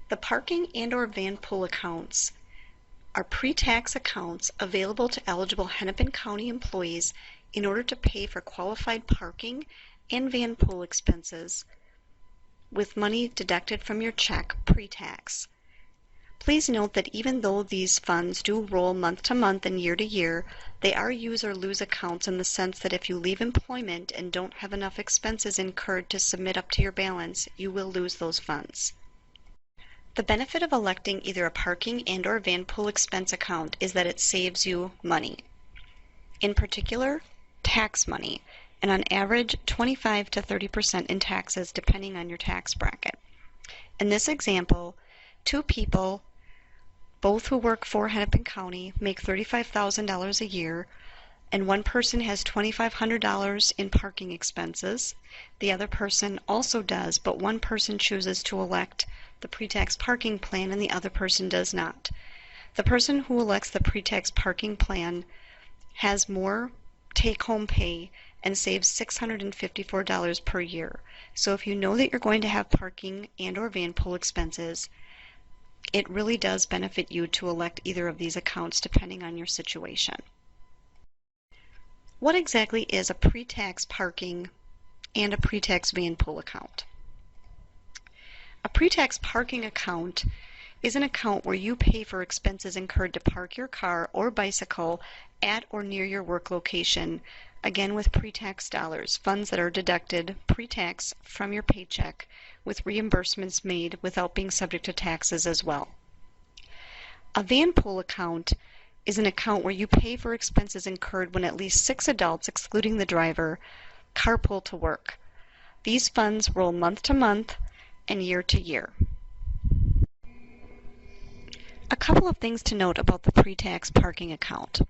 The parking and/or VanPool accounts are pre-tax accounts available to eligible Hennepin County employees in order to pay for qualified parking and VanPool expenses with money deducted from your check pre-tax. Please note that even though these funds do roll month to month and year to year, they are use or lose accounts in the sense that if you leave employment and don't have enough expenses incurred to submit up to your balance, you will lose those funds. The benefit of electing either a parking and/or VanPool expense account is that it saves you money. In particular, tax money, and on average 25 to 30% in taxes depending on your tax bracket. In this example, two people, both who work for Hennepin County, make $35,000 a year, and one person has $2,500 in parking expenses. The other person also does, but one person chooses to elect the pre-tax parking plan and the other person does not. The person who elects the pre-tax parking plan has more take-home pay and saves $654 per year. So if you know that you're going to have parking and/or VanPool expenses, it really does benefit you to elect either of these accounts depending on your situation. What exactly is a pre-tax parking and a pre-tax VanPool account? A pre-tax parking account is an account where you pay for expenses incurred to park your car or bicycle at or near your work location, again with pre-tax dollars, funds that are deducted pre-tax from your paycheck with reimbursements made without being subject to taxes as well. A VanPool account is an account where you pay for expenses incurred when at least 6 adults, excluding the driver, carpool to work. These funds roll month to month and year to year. A couple of things to note about the pre-tax parking account.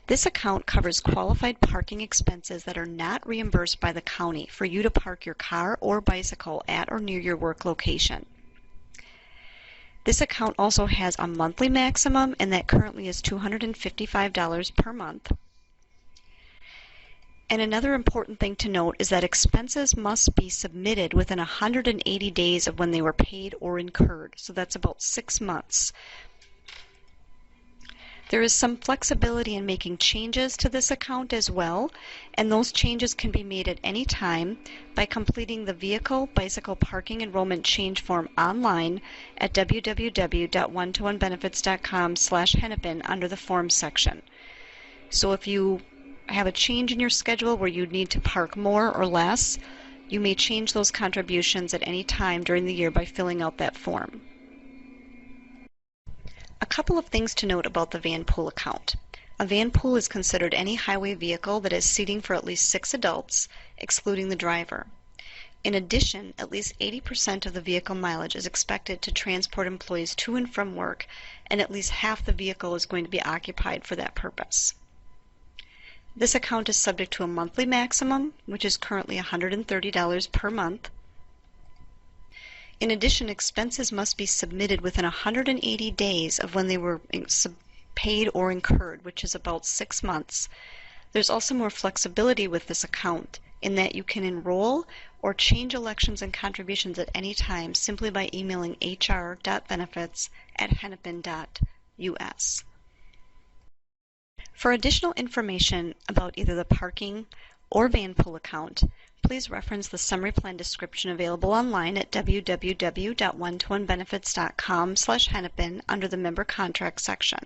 This account covers qualified parking expenses that are not reimbursed by the county for you to park your car or bicycle at or near your work location. This account also has a monthly maximum, and that currently is $255 per month. And another important thing to note is that expenses must be submitted within 180 days of when they were paid or incurred. So that's about 6 months. There is some flexibility in making changes to this account as well, and those changes can be made at any time by completing the Vehicle Bicycle Parking Enrollment Change Form online at www.one-to-one-benefits.com/Hennepin under the Forms section. So if you have a change in your schedule where you need to park more or less, you may change those contributions at any time during the year by filling out that form. A couple of things to note about the VanPool account. A VanPool is considered any highway vehicle that has seating for at least 6 adults, excluding the driver. In addition, at least 80% of the vehicle mileage is expected to transport employees to and from work, and at least half the vehicle is going to be occupied for that purpose. This account is subject to a monthly maximum, which is currently $130 per month. In addition, expenses must be submitted within 180 days of when they were paid or incurred, which is about 6 months. There's also more flexibility with this account in that you can enroll or change elections and contributions at any time simply by emailing hr.benefits@hennepin.us. For additional information about either the parking or VanPool account, please reference the summary plan description available online at www.one-to-one-benefits.com/Hennepin under the Member Contract section.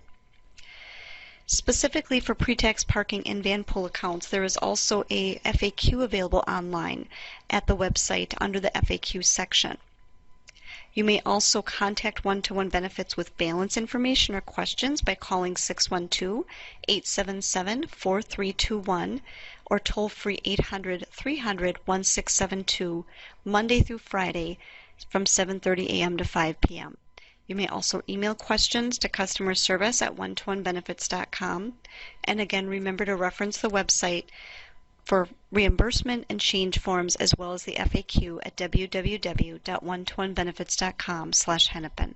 Specifically for pre-tax parking and VanPool accounts, there is also a FAQ available online at the website under the FAQ section. You may also contact One-to-One Benefits with balance information or questions by calling 612-877-4321 or toll-free 800-300-1672 Monday through Friday from 7:30 a.m. to 5 p.m. You may also email questions to customer service at one-to-one-benefits.com. And again, remember to reference the website for reimbursement and change forms as well as the FAQ at www.one-to-one-benefits.com/Hennepin.